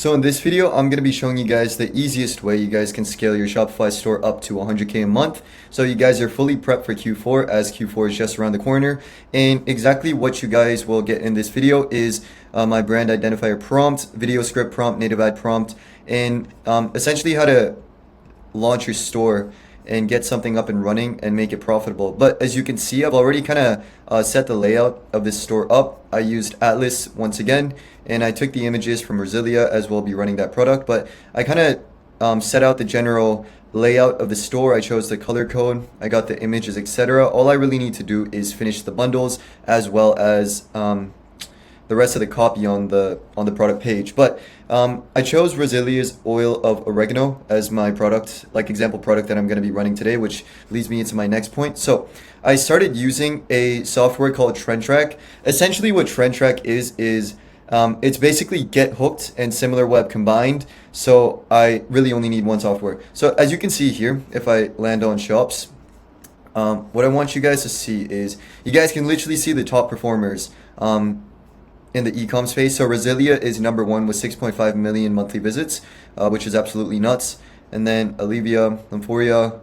So in this video, I'm going to be showing you guys the easiest way you guys can scale your Shopify store up to 100K a month. So you guys are fully prepped for Q4 as Q4 is just around the corner. And exactly what you guys will get in this video is my brand identifier prompt, video script prompt, native ad prompt, and essentially how to launch your store and get something up and running and make it profitable. But as you can see, I've already kind of set the layout of this store up. I used Atlas once again, and I took the images from Rosilia as we'll be running that product. But I kind of set out the general layout of the store. I chose the color code, I got the images, etc. All I really need to do is finish the bundles as well as the rest of the copy on the product page. But I chose Rosilia's oil of oregano as my product, like example product that I'm going to be running today, which leads me into my next point. So I started using a software called TrendTrack. Essentially what TrendTrack is it's basically Get Hooked and SimilarWeb combined. So I really only need one software. So as you can see here, if I land on shops, what I want you guys to see is you guys can literally see the top performers in the ecom space. So Rosilia is number one with 6.5 million monthly visits, which is absolutely nuts. And then Olivia, Lymphoria,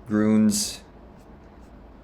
Groons,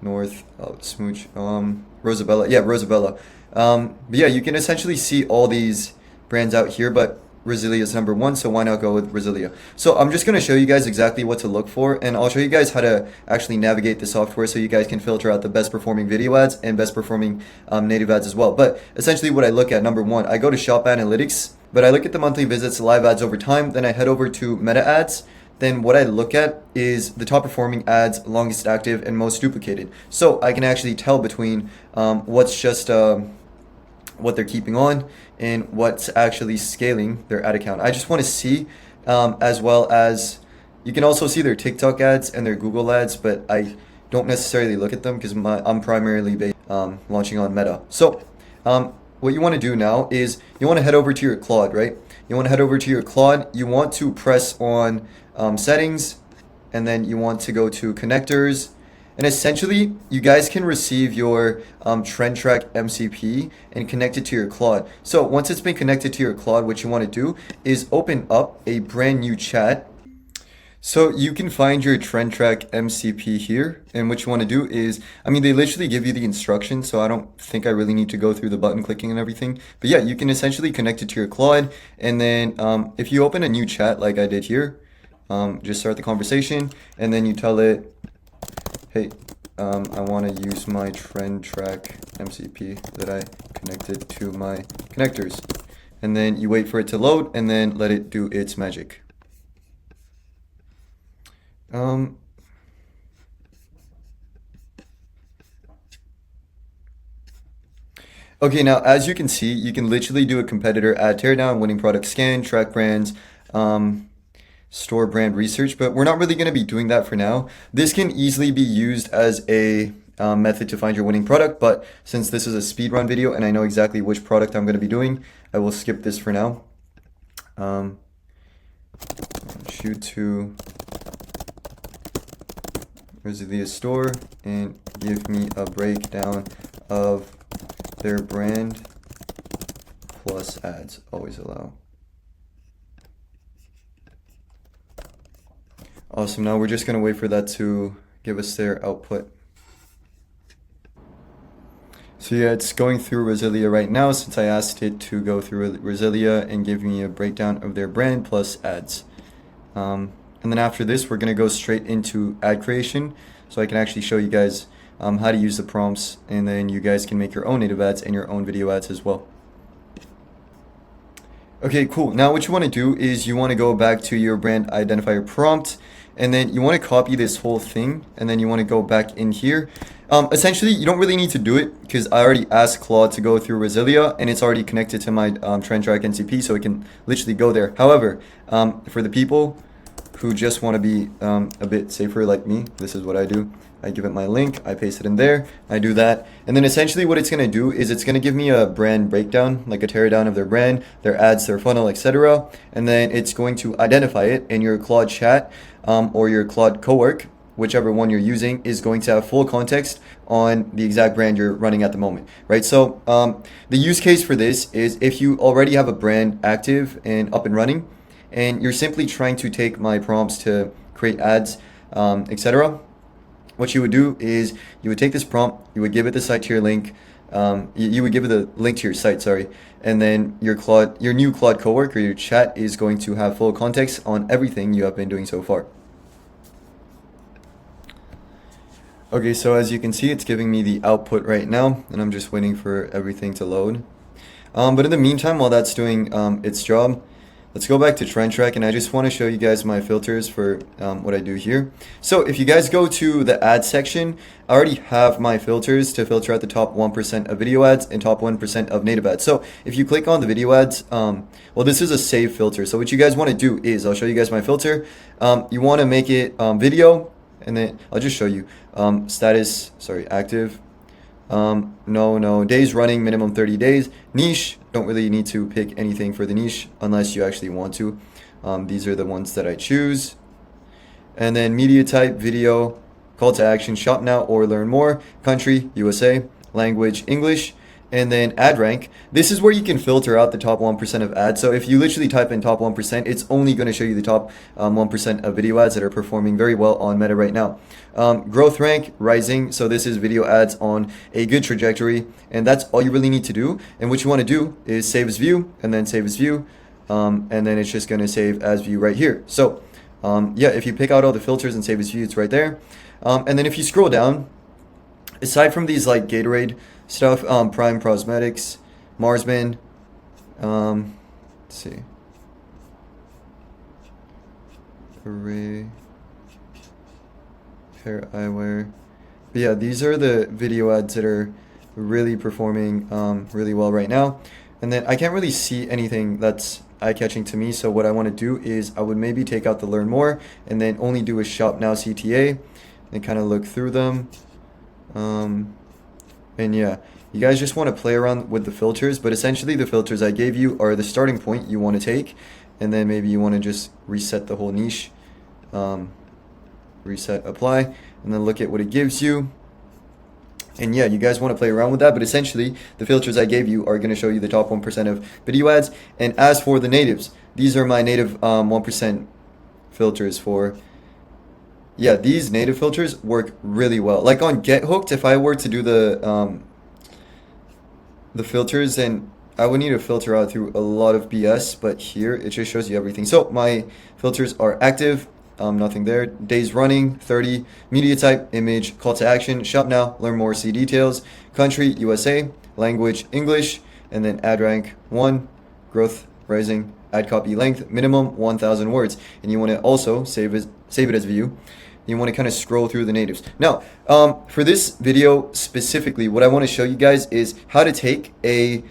North, Smooch, Rosabella. Yeah, Rosabella. But yeah, you can essentially see all these brands out here, but Rosilia is number one, so why not go with Rosilia? So I'm just going to show you guys exactly what to look for, and I'll show you guys how to actually navigate the software so you guys can filter out the best performing video ads and best performing native ads as well. But essentially what I look at, number one, I go to Shop Analytics, but I look at the monthly visits, live ads over time, then I head over to Meta Ads. Then what I look at is the top performing ads, longest active, and most duplicated. So I can actually tell between what's just what they're keeping on and what's actually scaling their ad account. I just want to see, as well as you can also see their TikTok ads and their Google ads, but I don't necessarily look at them because I'm primarily launching on Meta. So what you want to do now is you want to head over to your Claude, right? You want to head over to your Claude. You want to press on settings, and then you want to go to connectors. And essentially, you guys can receive your TrendTrack MCP and connect it to your Claude. So once it's been connected to your Claude, what you want to do is open up a brand new chat. So you can find your TrendTrack MCP here. And what you want to do is, they literally give you the instructions, so I don't think I really need to go through the button clicking and everything. But yeah, you can essentially connect it to your Claude. And then if you open a new chat like I did here, just start the conversation, and then you tell it, hey, I want to use my TrendTrack MCP that I connected to my connectors. And then you wait for it to load and then let it do its magic. Okay, now as you can see, you can literally do a competitor ad teardown, winning product scan, track brands, store brand research, but we're not really going to be doing that for now. This can easily be used as a method to find your winning product, but since this is a speed run video and I know exactly which product I'm going to be doing, I will skip this for now. Shoot to Rosilia store and give me a breakdown of their brand plus ads. Always allow. Awesome, now we're just going to wait for that to give us their output. So yeah, it's going through Rosilia right now since I asked it to go through Rosilia and give me a breakdown of their brand plus ads. And then after this, we're going to go straight into ad creation so I can actually show you guys how to use the prompts, and then you guys can make your own native ads and your own video ads as well. Okay, cool. Now what you want to do is you want to go back to your brand identifier prompt, and then you want to copy this whole thing, and then you want to go back in here. Essentially, you don't really need to do it because I already asked Claude to go through Rosilia, and it's already connected to my TrendTrack NCP, so it can literally go there. However, for the people who just want to be a bit safer like me, this is what I do. I give it my link, I paste it in there, I do that, and then essentially what it's going to do is it's going to give me a brand breakdown, like a teardown of their brand, their ads, their funnel, etc. And then it's going to identify it in your Claude chat or your Claude cowork, whichever one you're using, is going to have full context on the exact brand you're running at the moment, right? So the use case for this is if you already have a brand active and up and running, and you're simply trying to take my prompts to create ads, etc. What you would do is you would take this prompt, you would give it the site to your link, you would give it the link to your site, sorry, and then your new Claude coworker, your chat, is going to have full context on everything you have been doing so far. Okay, so as you can see, it's giving me the output right now, and I'm just waiting for everything to load. But in the meantime, while that's doing its job, let's go back to TrendTrack, and I just want to show you guys my filters for what I do here. So if you guys go to the ad section, I already have my filters to filter out the top 1% of video ads and top 1% of native ads. So if you click on the video ads, well, this is a save filter. So what you guys want to do is, I'll show you guys my filter. You want to make it video, and then I'll just show you status, sorry, active. No, days running, minimum 30 days. Niche, don't really need to pick anything for the niche unless you actually want to. These are the ones that I choose. And then media type, video, call to action, shop now or learn more, country, USA, language, English, and then ad rank. This is where you can filter out the top 1% of ads. So if you literally type in top 1%, it's only going to show you the top 1% of video ads that are performing very well on Meta right now. Growth rank, rising. So this is video ads on a good trajectory, and that's all you really need to do. And what you want to do is save as view, and then save as view, and then it's just going to save as view right here. So yeah, if you pick out all the filters and save as view, it's right there. And then if you scroll down, aside from these like Gatorade stuff, Prime Cosmetics, Marsman, let's see, Array, Hair Eyewear. But yeah, these are the video ads that are really performing really well right now. And then I can't really see anything that's eye-catching to me, so what I want to do is I would maybe take out the learn more and then only do a shop now CTA and kind of look through them. And yeah, you guys just want to play around with the filters, but essentially the filters I gave you are the starting point you want to take, and then maybe you want to just reset the whole niche, reset, apply, and then look at what it gives you. And yeah, you guys want to play around with that, but essentially the filters I gave you are going to show you the top 1% of video ads. And as for the natives, these are my native 1% filters for, yeah, these native filters work really well. Like on Get Hooked, if I were to do the filters, then I would need to filter out through a lot of BS, but here it just shows you everything. So my filters are active, nothing there. Days running, 30. Media type, image, call to action, shop now, learn more, see details. Country, USA, language, English, and then ad rank 1, growth, rising, ad copy length, minimum 1,000 words. And you want to also save it as view. You want to kind of scroll through the natives. Now, for this video specifically, what I want to show you guys is how to take a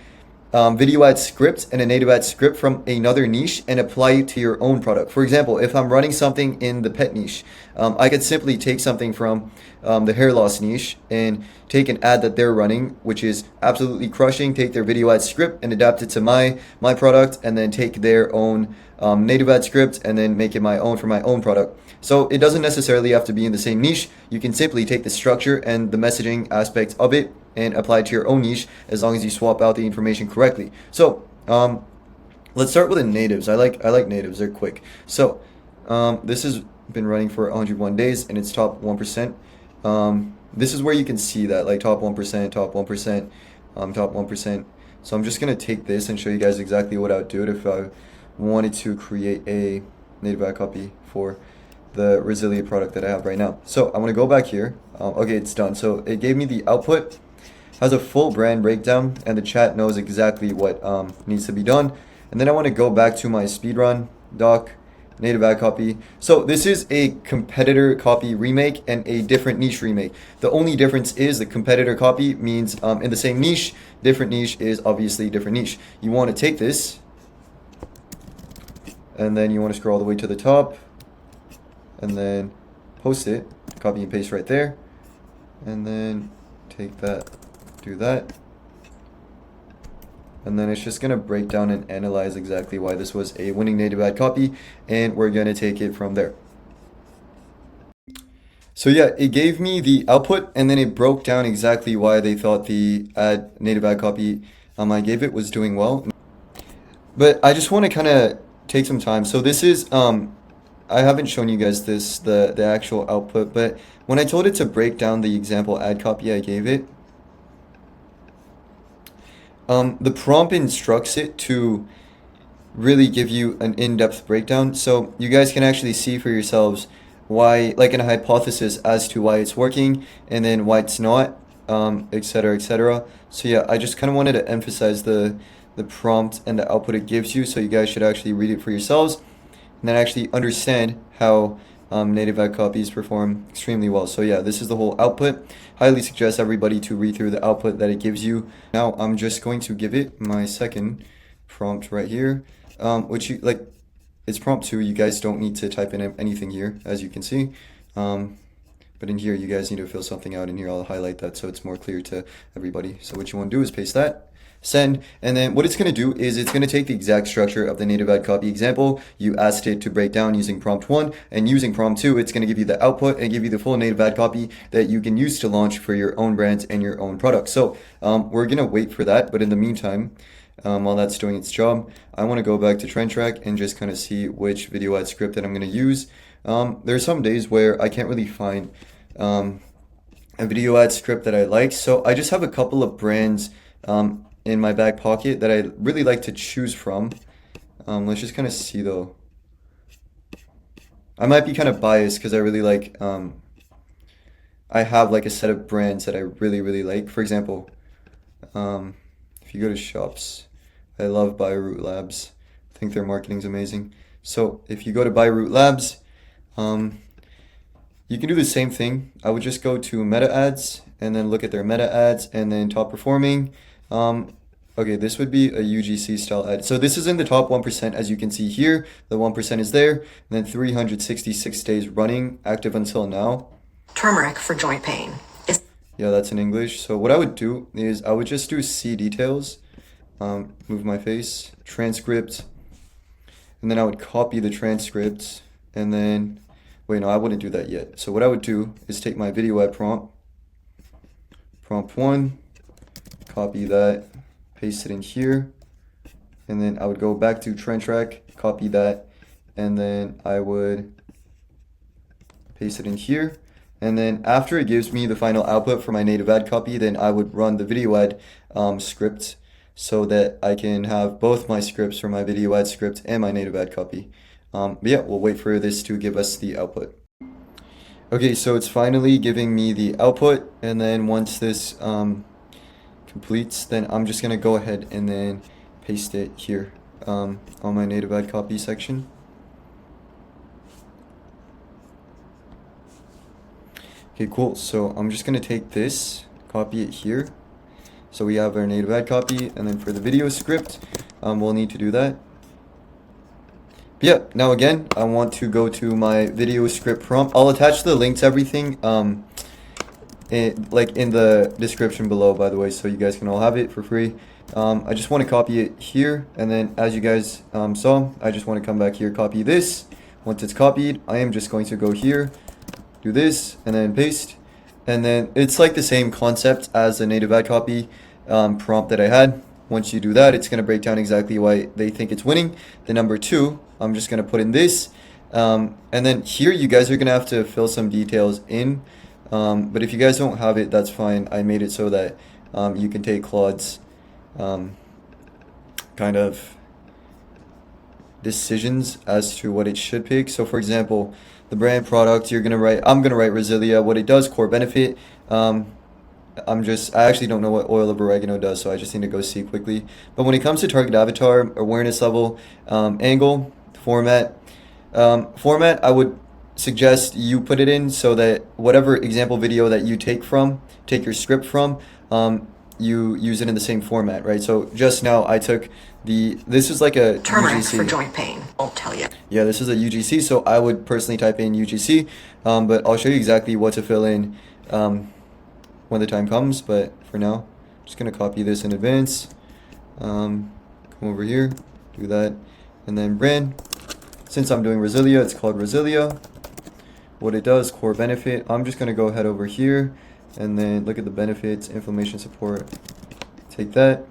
video ad script and a native ad script from another niche and apply it to your own product. For example, if I'm running something in the pet niche, I could simply take something from the hair loss niche and take an ad that they're running, which is absolutely crushing, take their video ad script and adapt it to my product, and then take their own native ad script and then make it my own for my own product. So it doesn't necessarily have to be in the same niche. You can simply take the structure and the messaging aspect of it and apply it to your own niche, as long as you swap out the information correctly. So let's start with the natives. I like natives, they're quick. So this has been running for 101 days and it's top 1%. This is where you can see that, like top 1%, top 1%, top 1%. So I'm just gonna take this and show you guys exactly what I would do it if I wanted to create a native ad copy for the Resilient product that I have right now. So I'm gonna go back here. Okay, it's done. So it gave me the output, has a full brand breakdown, and the chat knows exactly what needs to be done. And then I want to go back to my speedrun doc, native ad copy. So this is a competitor copy remake and a different niche remake. The only difference is the competitor copy means in the same niche, different niche is obviously different niche. You want to take this, and then you want to scroll all the way to the top, and then post it, copy and paste right there, and then take that, do that, and then it's just gonna break down and analyze exactly why this was a winning native ad copy, and we're gonna take it from there. So yeah, it gave me the output and then it broke down exactly why they thought the native ad copy I gave it was doing well. But I just want to kind of take some time. So this is I haven't shown you guys this the actual output, but when I told it to break down the example ad copy I gave it, the prompt instructs it to really give you an in-depth breakdown, so you guys can actually see for yourselves why, like in a hypothesis as to why it's working and then why it's not, etc., etc. So yeah, I just kind of wanted to emphasize the prompt and the output it gives you, so you guys should actually read it for yourselves and then actually understand how native ad copies perform extremely well. So yeah, this is the whole output. Highly suggest everybody to read through the output that it gives you. Now I'm just going to give it my second prompt right here, which you like, it's prompt 2. You guys don't need to type in anything here, as you can see. But in here, you guys need to fill something out in here. I'll highlight that so it's more clear to everybody. So what you want to do is paste that, send, and then what it's going to do is it's going to take the exact structure of the native ad copy example you asked it to break down using prompt 1, and using prompt 2, it's going to give you the output and give you the full native ad copy that you can use to launch for your own brands and your own products. So we're going to wait for that, but in the meantime, while that's doing its job, I want to go back to TrendTrack and just kind of see which video ad script that I'm going to use. There are some days where I can't really find a video ad script that I like, so I just have a couple of brands in my back pocket that I really like to choose from. Let's just kind of see though. I might be kind of biased because I really like, I have like a set of brands that I really like. For example, if you go to shops, I love Root Labs. I think their marketing's amazing. So if you go to Root Labs, you can do the same thing. I would just go to meta ads and then look at their meta ads and then top performing. Okay, this would be a UGC style ad. So this is in the top 1%, as you can see here. The 1% is there, and then 366 days running, active until now. Turmeric for joint pain. Yeah, that's in English. So what I would do is I would just do see details, move my face, transcript, and then I would copy the transcript, and then, wait, no, I wouldn't do that yet. So what I would do is take my video ad prompt, prompt 1, copy that, paste it in here, and then I would go back to TrendTrack, copy that, and then I would paste it in here. And then after it gives me the final output for my native ad copy, then I would run the video ad script so that I can have both my scripts for my video ad script and my native ad copy. But yeah, we'll wait for this to give us the output. Okay, so it's finally giving me the output, and then once this completes, then I'm just gonna go ahead and then paste it here on my native ad copy section. Okay, cool. So I'm just gonna take this, copy it here. So we have our native ad copy, and then for the video script, we'll need to do that. But yeah, now again, I want to go to my video script prompt. I'll attach the link to everything, like in the description below, by the way, so you guys can all have it for free. I just want to copy it here, and then as you guys saw, I just want to come back here, copy this. Once it's copied, I am just going to go here, do this, and then paste. And then it's like the same concept as the native ad copy prompt that I had. Once you do that, it's going to break down exactly why they think it's winning. The number 2, I'm just going to put in this. And then here you guys are going to have to fill some details in. But if you guys don't have it, that's fine. I made it so that you can take Claude's kind of decisions as to what it should pick. So for example, the brand product, I'm gonna write Resilia, what it does, core benefit. I actually don't know what oil of oregano does, so I just need to go see quickly. But when it comes to target avatar, awareness level, angle, format, I would suggest you put it in so that whatever example video that you take your script from, you use it in the same format, right? So just now I took this is like a turmeric UGC. For joint pain, I'll tell you. Yeah, this is a UGC, so I would personally type in UGC, but I'll show you exactly what to fill in when the time comes. But for now, I'm just gonna copy this in advance, come over here, do that, and then brand. Since I'm doing Resilia, it's called Resilia. what it does, core benefit. I'm just going to go ahead over here and then look at the benefits, inflammation support. Take that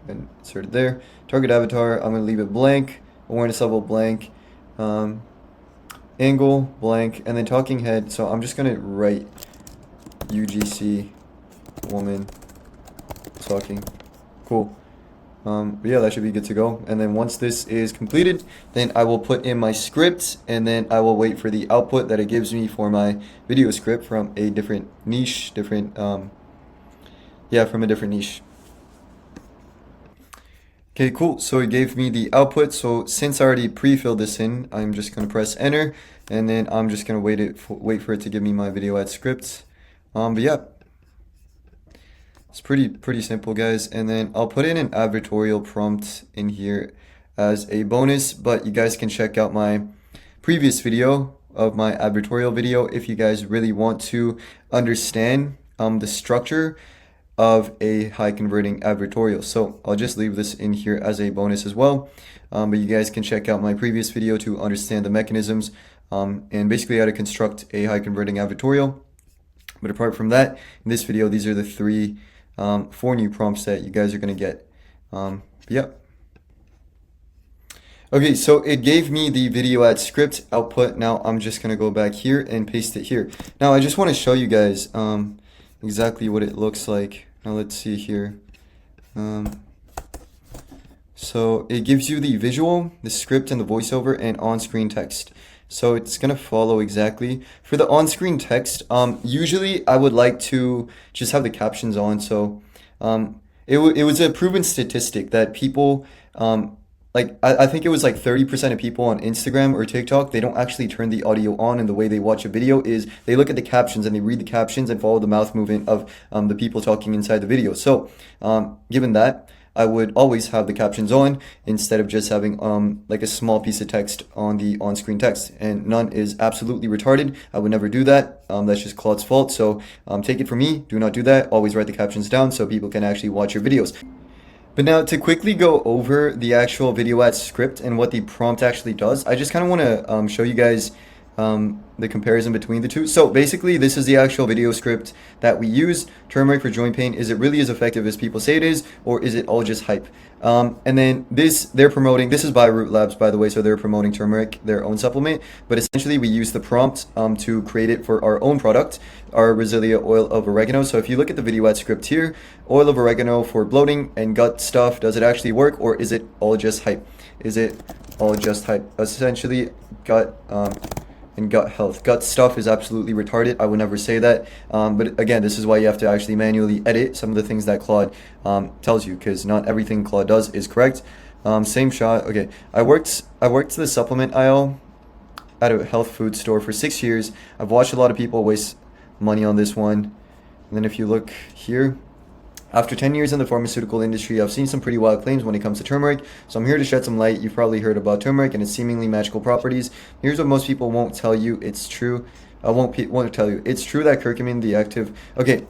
and insert it there. Target avatar, I'm going to leave it blank. Awareness level blank. Angle blank. And then talking head, so I'm just going to write UGC woman talking. Cool. But yeah, that should be good to go. And then once this is completed, then I will put in my script, and then I will wait for the output that it gives me for my video script from a different niche, from a different niche. Okay, cool. So it gave me the output. So since I already pre-filled this in, I'm just gonna press enter, and then I'm just gonna wait for it to give me my video ad script. But yeah. It's pretty simple, guys. And then I'll put in an advertorial prompt in here as a bonus, but you guys can check out my previous video of my advertorial video if you guys really want to understand the structure of a high converting advertorial. So I'll just leave this in here as a bonus as well. But you guys can check out my previous video to understand the mechanisms and basically how to construct a high converting advertorial. But apart from that, in this video, these are the four new prompts that you guys are going to get. Yeah. Okay, so it gave me the video ad script output. Now I'm just going to go back here and paste it here. Now I just want to show you guys exactly what it looks like. Now let's see here. So it gives you the visual, the script, and the voiceover, and on-screen text. So it's going to follow exactly. For the on-screen text, usually I would like to just have the captions on. So it was a proven statistic that people, I think it was like 30% of people on Instagram or TikTok, they don't actually turn the audio on, and the way they watch a video is they look at the captions and they read the captions and follow the mouth movement of the people talking inside the video. So given that, I would always have the captions on instead of just having like a small piece of text on the on-screen text. And none is absolutely retarded. I would never do that. That's just Claude's fault. So take it from me. Do not do that. Always write the captions down so people can actually watch your videos. But now to quickly go over the actual video ad script and what the prompt actually does, I just kind of want to show you guys the comparison between the two. So basically, this is the actual video script that we use. Turmeric for joint pain. Is it really as effective as people say it is, or is it all just hype? And then they're promoting, this is by Root Labs, by the way, so they're promoting turmeric, their own supplement. But essentially, we use the prompt to create it for our own product, our Resilia oil of oregano. So if you look at the video ad script here, oil of oregano for bloating and gut stuff, does it actually work, or is it all just hype? Is it all just hype? Essentially, gut and gut health. Gut stuff is absolutely retarded. I would never say that. But again, this is why you have to actually manually edit some of the things that Claude tells you, because not everything Claude does is correct. Same shot. Okay, I worked the supplement aisle at a health food store for 6 years. I've watched a lot of people waste money on this one. And then if you look here, after 10 years in the pharmaceutical industry, I've seen some pretty wild claims when it comes to turmeric, so I'm here to shed some light. You've probably heard about turmeric and its seemingly magical properties. Here's what most people won't tell you. It's true. I won't tell you. It's true that curcumin, the active... Okay,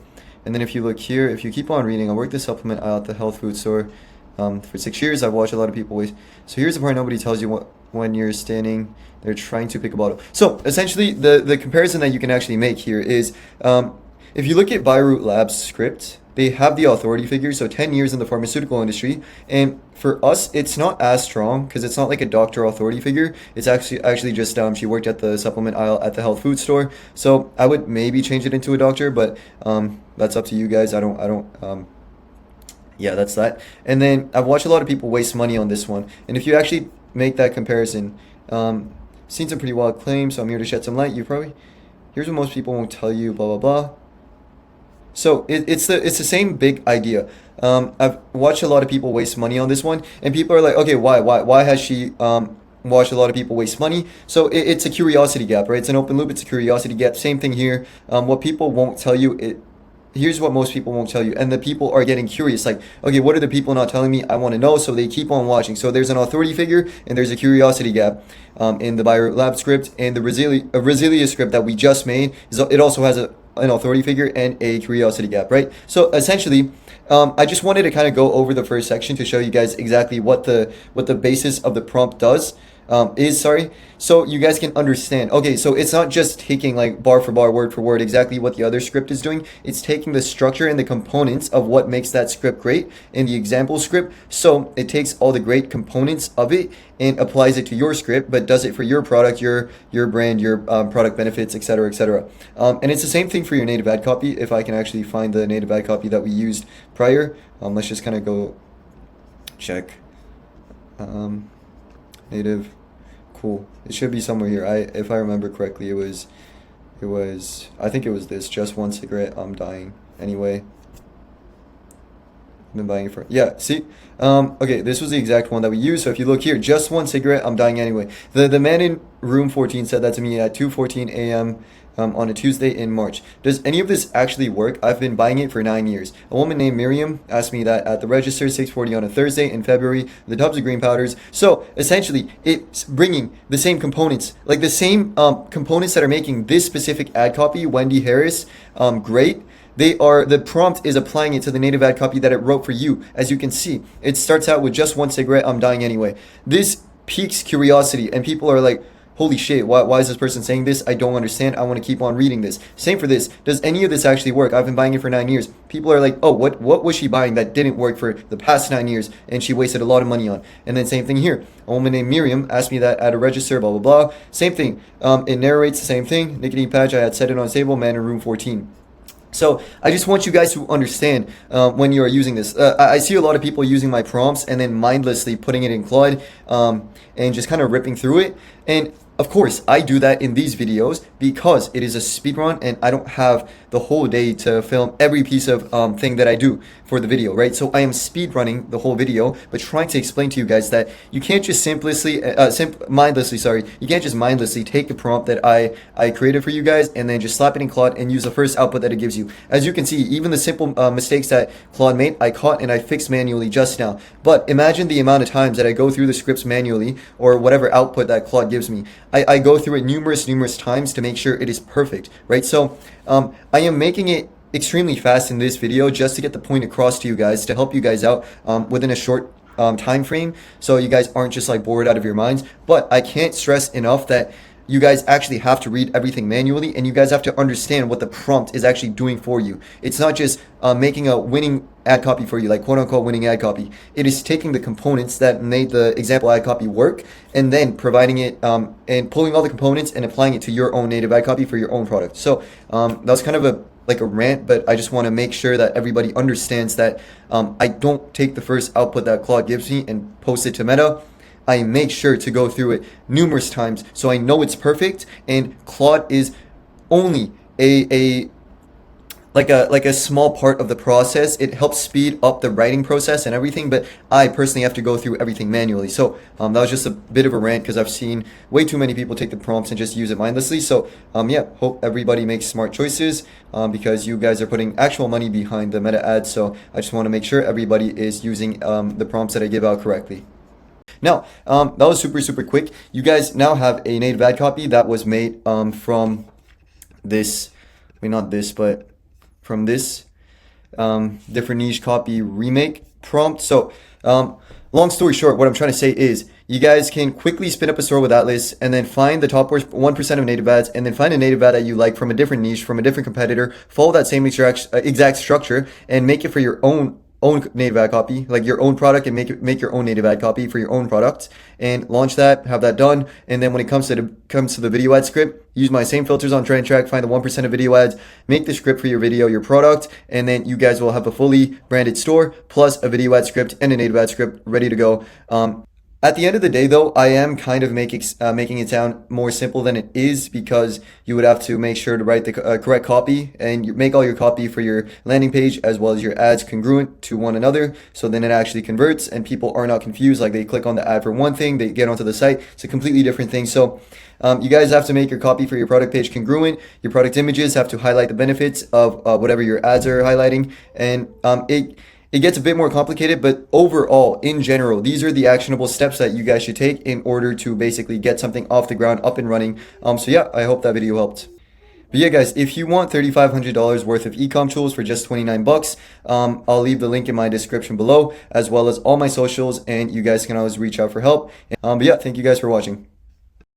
and then if you look here, if you keep on reading, I worked the supplement aisle at the health food store for 6 years. I've watched a lot of people waste. So here's the part nobody tells you when you're standing there trying to pick a bottle. So essentially, the comparison that you can actually make here is, if you look at Root Labs script, they have the authority figure, so 10 years in the pharmaceutical industry, and for us, it's not as strong because it's not like a doctor authority figure. It's actually just she worked at the supplement aisle at the health food store, so I would maybe change it into a doctor, but that's up to you guys. Yeah, that's that. And then I've watched a lot of people waste money on this one, and if you actually make that comparison, seen some pretty wild claims, so I'm here to shed some light. Here's what most people won't tell you, blah blah blah. So it's the same big idea. I've watched a lot of people waste money on this one, and people are like, okay, why has she watched a lot of people waste money? So it's a curiosity gap, right? It's an open loop. It's a curiosity gap. Same thing here. What people won't tell you, here's what most people won't tell you, and the people are getting curious, like, okay, what are the people not telling me? I want to know, so they keep on watching. So there's an authority figure and there's a curiosity gap in the Lab script, and the Resilia script that we just made it also has an authority figure and a curiosity gap, right? So essentially, I just wanted to kind of go over the first section to show you guys exactly what the basis of the prompt does. so you guys can understand. Okay, so it's not just taking like bar for bar, word for word, exactly what the other script is doing. It's taking the structure and the components of what makes that script great in the example script. So it takes all the great components of it and applies it to your script, but does it for your product, your brand, your product benefits, etc., etc. And it's the same thing for your native ad copy. If I can actually find the native ad copy that we used prior, let's just kind of go check. Native, cool. It should be somewhere here. If I remember correctly, it was. I think it was this. Just one cigarette, I'm dying. Anyway, I've been buying it for. Yeah, see. Okay, this was the exact one that we used. So if you look here, just one cigarette, I'm dying anyway. The man in room 14 said that to me at 2:14 a.m. On a Tuesday in March. Does any of this actually work? I've been buying it for 9 years. A woman named Miriam asked me that at the register, 6:40 on a Thursday in February, the tubs of green powders. So essentially, it's bringing the same components, like the same components that are making this specific ad copy, Wendy Harris, great. The prompt is applying it to the native ad copy that it wrote for you. As you can see, it starts out with just one cigarette, I'm dying anyway. This piques curiosity, and people are like, holy shit, why is this person saying this? I don't understand. I want to keep on reading this. Same for this. Does any of this actually work? I've been buying it for 9 years. People are like, oh, what was she buying that didn't work for the past 9 years and she wasted a lot of money on? And then same thing here. A woman named Miriam asked me that at a register, blah, blah, blah. Same thing. It narrates the same thing. Nicotine patch, I had set it on stable, man in room 14. So I just want you guys to understand when you are using this. I see a lot of people using my prompts and then mindlessly putting it in Claude and just kind of ripping through it. And of course, I do that in these videos because it is a speed run and I don't have the whole day to film every piece of thing that I do for the video, right? So I am speed running the whole video, but trying to explain to you guys that you can't just mindlessly take the prompt that I created for you guys and then just slap it in Claude and use the first output that it gives you. As you can see, even the simple mistakes that Claude made, I caught and I fixed manually just now. But imagine the amount of times that I go through the scripts manually or whatever output that Claude gives me. I go through it numerous times to make sure it is perfect, right? So I am making it extremely fast in this video just to get the point across to you guys, to help you guys out within a short time frame, so you guys aren't just like bored out of your minds. But I can't stress enough that you guys actually have to read everything manually and you guys have to understand what the prompt is actually doing for you. It's not just making a winning ad copy for you, like quote unquote winning ad copy. It is taking the components that made the example ad copy work and then providing it and pulling all the components and applying it to your own native ad copy for your own product. So that was kind of a rant, but I just want to make sure that everybody understands that I don't take the first output that Claude gives me and post it to Meta. I make sure to go through it numerous times so I know it's perfect, and Claude is only a small part of the process. It helps speed up the writing process and everything, but I personally have to go through everything manually. So that was just a bit of a rant because I've seen way too many people take the prompts and just use it mindlessly. So yeah, hope everybody makes smart choices because you guys are putting actual money behind the meta ads. So I just want to make sure everybody is using the prompts that I give out correctly. Now, that was super quick. You guys now have a native ad copy that was made from this, not this, but from this different niche copy remake prompt. So long story short, what I'm trying to say is you guys can quickly spin up a store with Atlas and then find the top 1% of native ads and then find a native ad that you like from a different niche, from a different competitor, follow that same exact structure and make it for your own native ad copy, like your own product, and make your own native ad copy for your own product and launch that, have that done. And then when it comes to the video ad script, use my same filters on TrendTrack, find the 1% of video ads, make the script for your video, your product, and then you guys will have a fully branded store plus a video ad script and a native ad script ready to go. At the end of the day, though, I am kind of making it sound more simple than it is because you would have to make sure to write the correct copy and you make all your copy for your landing page as well as your ads congruent to one another. So then it actually converts and people are not confused. Like they click on the ad for one thing, they get onto the site. It's a completely different thing. So you guys have to make your copy for your product page congruent. Your product images have to highlight the benefits of whatever your ads are highlighting. And it gets a bit more complicated, but overall, in general, these are the actionable steps that you guys should take in order to basically get something off the ground, up and running. So yeah, I hope that video helped. But yeah, guys, if you want $3,500 worth of ecom tools for just 29 bucks, I'll leave the link in my description below, as well as all my socials, and you guys can always reach out for help. But yeah, thank you guys for watching.